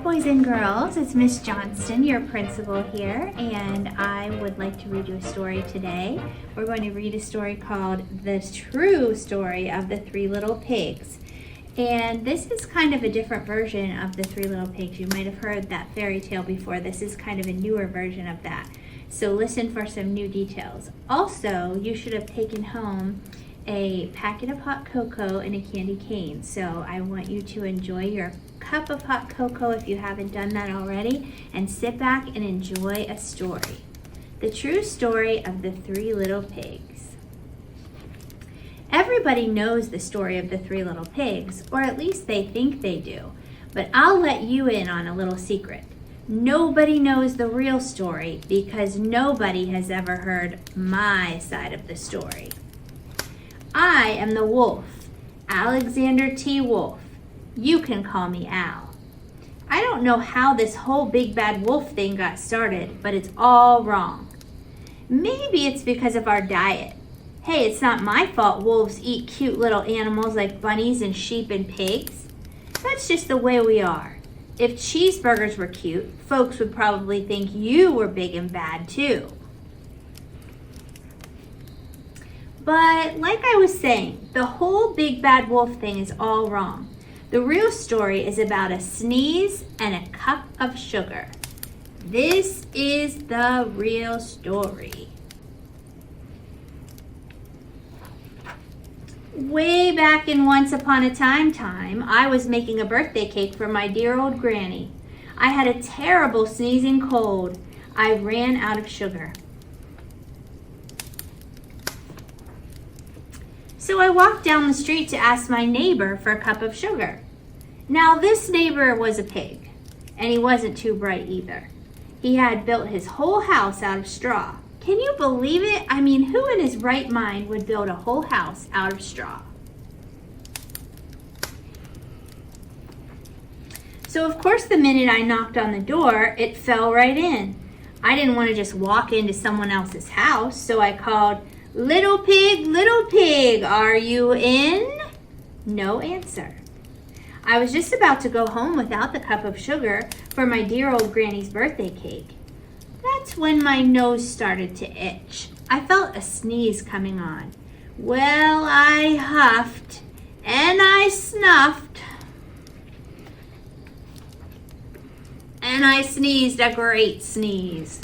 boys and girls, it's Miss Johnston, your principal here, and I would like to read you a story today. We're going to read a story called The True Story of the Three Little Pigs. And this is kind of a different version of the Three Little Pigs. You might have heard that fairy tale before. This is kind of a newer version of that. So listen for some new details. Also, you should have taken home a packet of hot cocoa and a candy cane. So I want you to enjoy your cup of hot cocoa if you haven't done that already, and sit back and enjoy a story. The true story of the Three Little Pigs. Everybody knows the story of the Three Little Pigs, or at least they think they do. But I'll let you in on a little secret. Nobody knows the real story because nobody has ever heard my side of the story. I am the wolf, Alexander T. Wolf. You can call me Al. I don't know how this whole big bad wolf thing got started, but it's all wrong. Maybe it's because of our diet. Hey, it's not my fault wolves eat cute little animals like bunnies and sheep and pigs. That's just the way we are. If cheeseburgers were cute, folks would probably think you were big and bad too. But like I was saying, the whole big bad wolf thing is all wrong. The real story is about a sneeze and a cup of sugar. This is the real story. Way back in Once Upon a Time, I was making a birthday cake for my dear old granny. I had a terrible sneezing cold. I ran out of sugar. So I walked down the street to ask my neighbor for a cup of sugar. Now this neighbor was a pig, and he wasn't too bright either. He had built his whole house out of straw. Can you believe it? I mean, who in his right mind would build a whole house out of straw? So of course the minute I knocked on the door, it fell right in. I didn't want to just walk into someone else's house, so I called, little pig, are you in? No answer. I was just about to go home without the cup of sugar for my dear old granny's birthday cake. That's when my nose started to itch. I felt a sneeze coming on. Well, I huffed and I snuffed and I sneezed a great sneeze.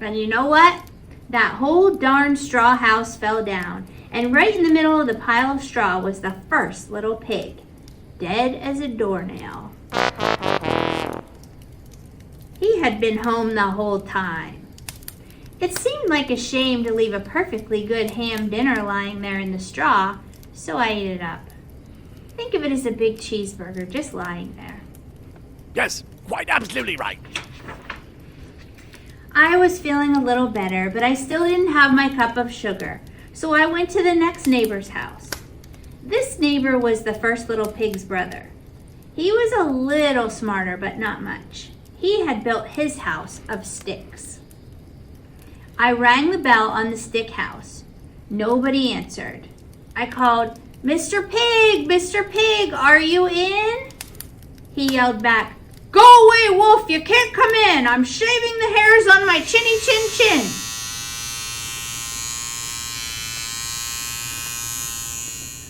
And you know what? That whole darn straw house fell down, and right in the middle of the pile of straw was the first little pig, dead as a doornail. He had been home the whole time. It seemed like a shame to leave a perfectly good ham dinner lying there in the straw, so I ate it up. Think of it as a big cheeseburger just lying there. Yes, quite absolutely right. I was feeling a little better, but I still didn't have my cup of sugar, so I went to the next neighbor's house. This neighbor was the first little pig's brother. He was a little smarter, but not much. He had built his house of sticks. I rang the bell on the stick house. Nobody answered. I called, Mr. Pig, are you in? He yelled back, go away, wolf, you can't come in. I'm shaving the hairs on my chinny chin chin.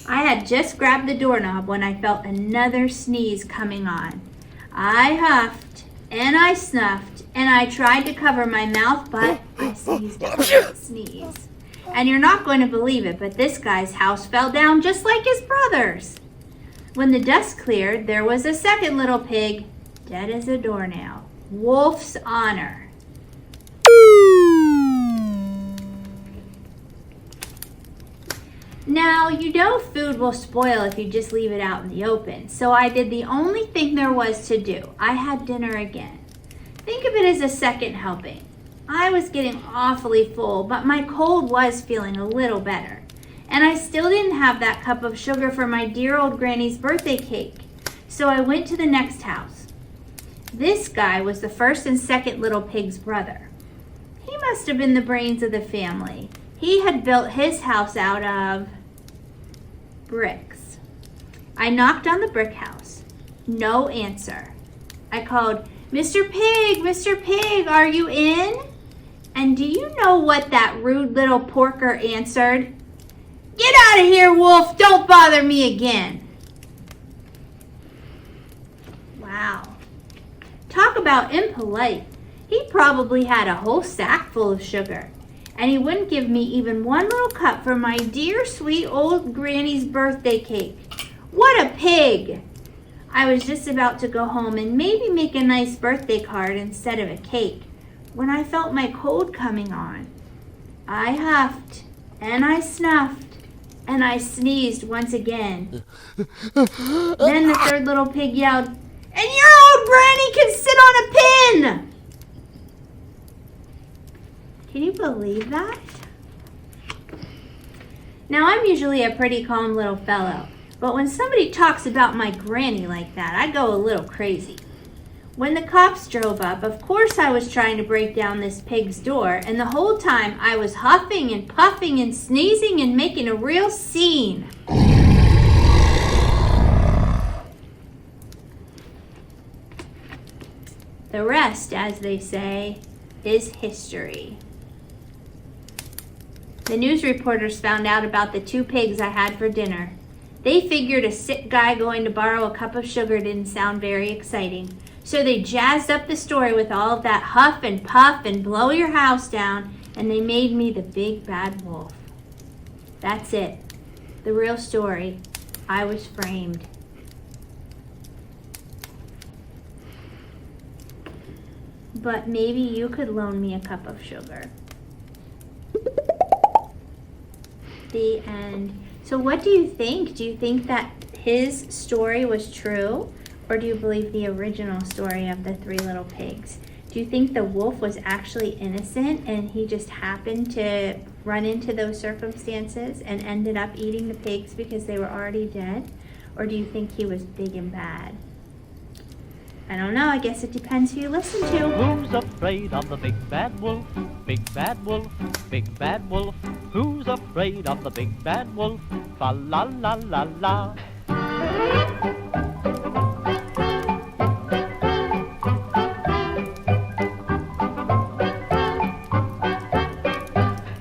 I had just grabbed the doorknob when I felt another sneeze coming on. I huffed and I snuffed and I tried to cover my mouth, but I sneezed a great sneeze. And you're not going to believe it, but this guy's house fell down just like his brother's. When the dust cleared, there was a second little pig, dead as a doornail. Wolf's honor. Now, you know food will spoil if you just leave it out in the open, so I did the only thing there was to do. I had dinner again. Think of it as a second helping. I was getting awfully full, but my cold was feeling a little better. And I still didn't have that cup of sugar for my dear old granny's birthday cake, so I went to the next house. This guy was the first and second little pig's brother. He must have been the brains of the family. He had built his house out of bricks. I knocked on the brick house. No answer. I called, Mr. Pig, are you in? And do you know what that rude little porker answered? Get out of here, Wolf! Don't bother me again! Wow. Talk about impolite. He probably had a whole sack full of sugar. And he wouldn't give me even one little cup for my dear sweet old granny's birthday cake. What a pig! I was just about to go home and maybe make a nice birthday card instead of a cake when I felt my cold coming on. I huffed and I snuffed and I sneezed once again. Then the third little pig yelled, "And your old granny can sit on a pin!" Can you believe that? Now, I'm usually a pretty calm little fellow, but when somebody talks about my granny like that, I go a little crazy. When the cops drove up, of course I was trying to break down this pig's door, and the whole time I was huffing and puffing and sneezing and making a real scene. The rest, as they say, is history. The news reporters found out about the 2 pigs I had for dinner. They figured a sick guy going to borrow a cup of sugar didn't sound very exciting. So they jazzed up the story with all of that huff and puff and blow your house down, and they made me the big bad wolf. That's it. The real story. I was framed. But maybe you could loan me a cup of sugar. The end. So what do you think? Do you think that his story was true? Or do you believe the original story of the 3 little pigs? Do you think the wolf was actually innocent and he just happened to run into those circumstances and ended up eating the pigs because they were already dead? Or do you think he was big and bad? I don't know. I guess it depends who you listen to. Who's afraid of the big bad wolf? Big bad wolf, big bad wolf. Who's afraid of the big bad wolf? Fa la la la la.